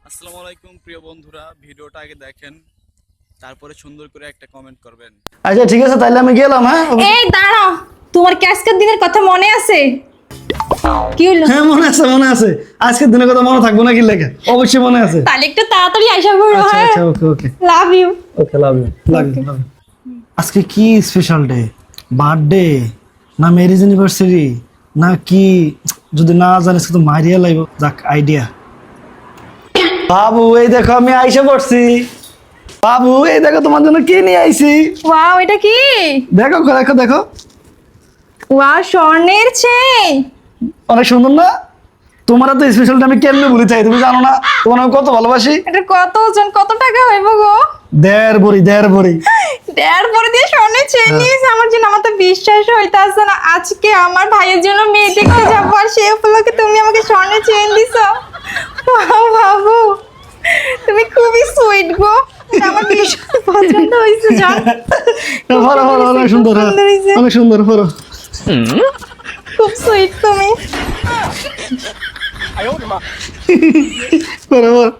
আসসালামু আলাইকুম প্রিয় বন্ধুরা, ভিডিওটা আগে দেখেন, তারপরে সুন্দর করে একটা কমেন্ট করবেন। আচ্ছা ঠিক আছে, তাইলে আমি গেলাম। হ্যাঁ এই দাঁড়াও, তোমার কি আজকের দিনের কথা মনে আছে? কি হলো? হ্যাঁ মনে আছে মনে আছে। আজকের দিনের কথা মনে থাকবো না কি লেখা? অবশ্যই মনে আছে। তাহলে একটু তাড়াতাড়ি আইসা পড়ো। আচ্ছা হ্যাঁ, আচ্ছা, okay okay love you. Okay, love you love you love you. আজকে কি স্পেশাল ডে? বার্থডে না ম্যারেজ অ্যানিভার্সারি না কি? যদি না জানিস তো মারিয়া লাইব। যাক আইডিয়া। বাবু এই দেখো আমি আইসা পড়ছি। বাবু এই দেখো তোমার জন্য কি নিয়ে আইছি। ওয়াও, এটা কি? দেখো দেখো দেখো, ওয়াও, স্বর্ণের চেইন। অনেক সুন্দর না? তোমার তো স্পেশালটা আমি কেমনে ভুলে চাই, তুমি জানো না তোমার আমি কত ভালোবাসি। এটা কত ওজন, কত টাকা হইব গো? দেড় ভরি দেড় ভরি। দেড় পরে দিয়ে স্বর্ণের চেইন নিয়েছে আমার জন্য। আমার তো বিশ্বাস হইতাছে না। আজকে আমার ভাইয়ের জন্য মেয়ে দেখতে যাবো, আর সেই উপলক্ষে তুমি আমাকে স্বর্ণের চেইন দিছো। ওয়াও বাবু, তুমি খুবই সুইট গো। আমার ভীষণ পছন্দ হয়েছে জান। ফরো ফরো, অনেক সুন্দর, হ্যাঁ, সুন্দর হয়েছে। অনেক সুন্দর ফরো। খুব সুইট তুমি। ফরো ফরো।